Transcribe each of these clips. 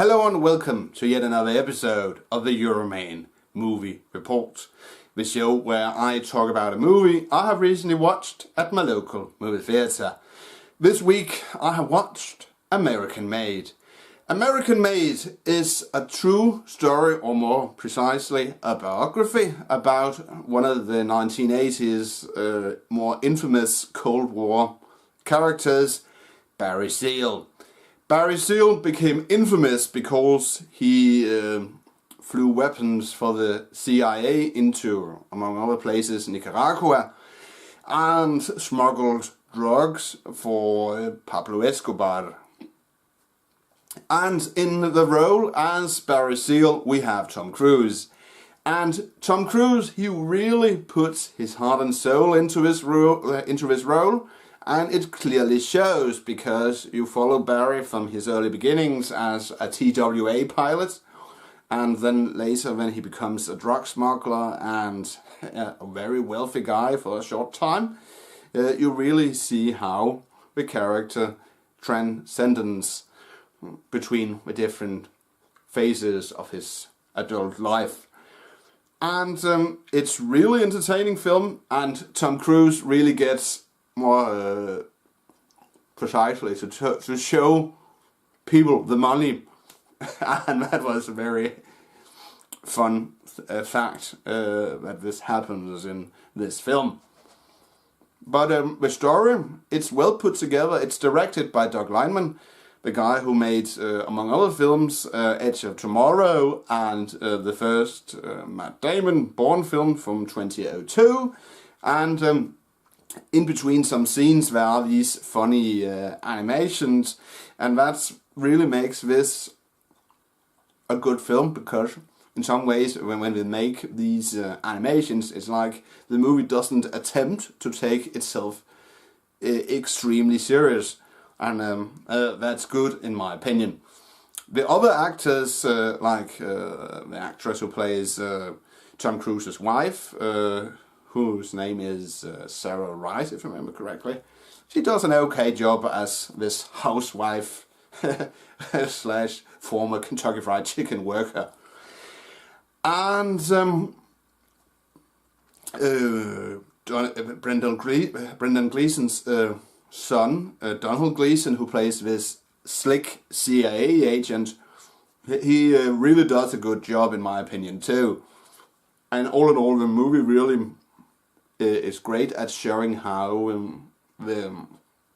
Hello and welcome to yet another episode of the Euroman Movie Report, the show where I talk about a movie I have recently watched at my local movie theatre. This week I have watched American Made. American Made is a true story, or more precisely a biography, about one of the 1980s more infamous Cold War characters, Barry Seal. Barry Seal became infamous because he flew weapons for the CIA into, among other places, Nicaragua, and smuggled drugs for Pablo Escobar. And in the role as Barry Seal we have Tom Cruise. And Tom Cruise, he really puts his heart and soul into his role. And it clearly shows, because you follow Barry from his early beginnings as a TWA pilot, and then later when he becomes a drug smuggler and a very wealthy guy for a short time. You really see how the character transcends between the different phases of his adult life. And it's really entertaining film, and Tom Cruise really gets more precisely to show people the money, and that was a very fun fact that this happens in this film. But the story, it's well put together. It's directed by Doug Lineman, the guy who made, among other films, Edge of Tomorrow and the first Matt Damon Bourne film from 2002, and in between some scenes there are these funny animations, and that really makes this a good film, because in some ways when we make these animations, it's like the movie doesn't attempt to take itself extremely serious, and that's good in my opinion. The other actors, like the actress who plays Tom Cruise's wife, whose name is Sarah Wright, if I remember correctly. She does an okay job as this housewife slash former Kentucky Fried Chicken worker. And Brendan Gleeson's son, Donald Gleeson, who plays this slick CIA agent, he really does a good job in my opinion too. And all in all, the movie really is great at showing how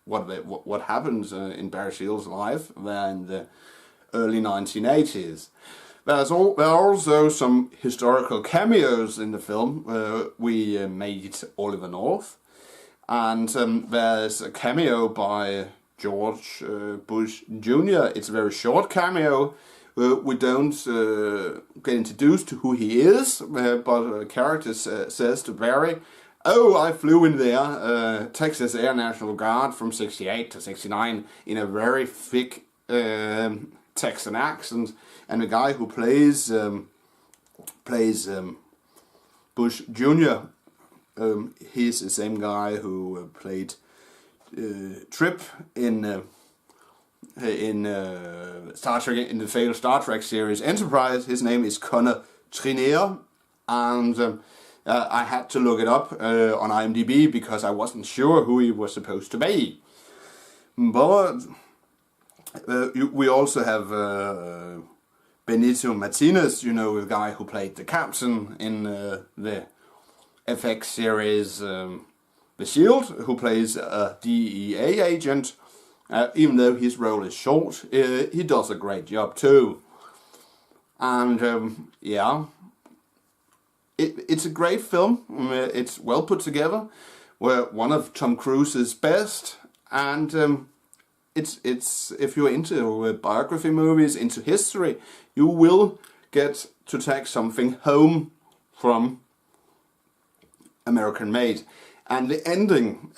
what happens in Barry Seal's life there in the early 1980s. There are also some historical cameos in the film. We made Oliver North, and there's a cameo by George Bush Jr. It's a very short cameo. We don't get introduced to who he is, but the character says to Barry, "Oh, I flew in the Texas Air National Guard from 68 to 69 in a very thick Texan accent." And the guy who plays Bush Jr., he's the same guy who played Trip in Star Trek, in the failed Star Trek series Enterprise. His name is Connor Trinneer, and I had to look it up on IMDb because I wasn't sure who he was supposed to be. But we also have Benito Martinez, you know, the guy who played the captain in the FX series The Shield, who plays a DEA agent. Even though his role is short, he does a great job too. And yeah, it's a great film. It's well put together. We're one of Tom Cruise's best, and it's if you're into biography movies, into history, you will get to take something home from American Made. And the ending,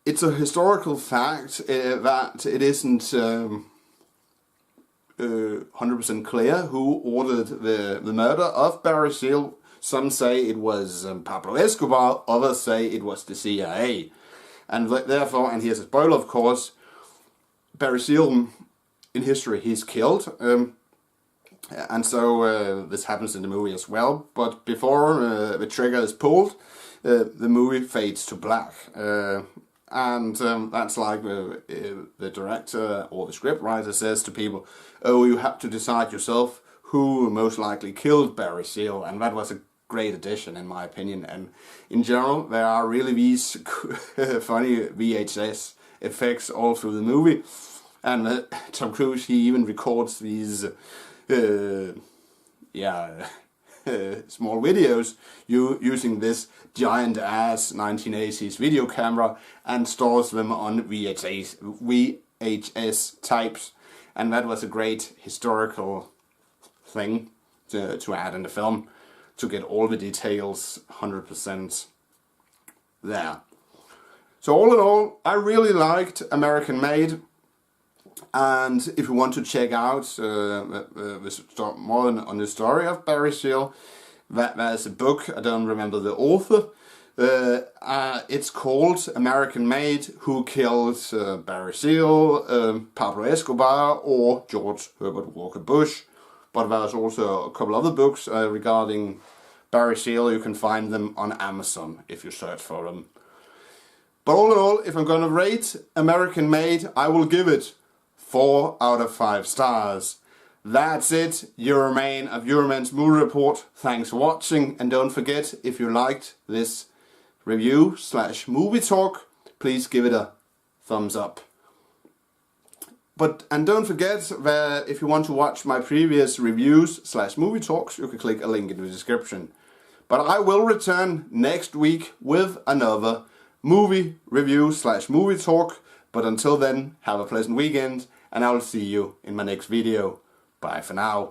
it's a historical fact that it isn't 100% clear who ordered the murder of Barry Seal. Some say it was Pablo Escobar, others say it was the CIA. And therefore, and here's a spoiler of course, Barry Seal in history he's killed. And so this happens in the movie as well. But before the trigger is pulled, the movie fades to black. And that's like the director or the scriptwriter says to people, oh, you have to decide yourself who most likely killed Barry Seal. And that was a great addition in my opinion. And in general, there are really these funny VHS effects all through the movie. And Tom Cruise, he even records these small videos using this giant ass 1980s video camera and stores them on VHS types, and that was a great historical thing to add in the film to get all the details 100% there. So all in all, I really liked American Made. And if you want to check out more on the story of Barry Seal, there's a book, I don't remember the author, it's called American Made, Who Killed Barry Seal, Pablo Escobar or George Herbert Walker Bush. But there's also a couple other books regarding Barry Seal. You can find them on Amazon if you search for them. But all in all, if I'm going to rate American Made, I will give it 4 out of 5 stars. That's it, Euroman of Euroman's Movie Report. Thanks for watching, and don't forget, if you liked this review / movie talk, please give it a thumbs up. And don't forget that if you want to watch my previous reviews / movie talks, you can click a link in the description. But I will return next week with another movie review / movie talk. But until then, have a pleasant weekend, and I will see you in my next video. Bye for now.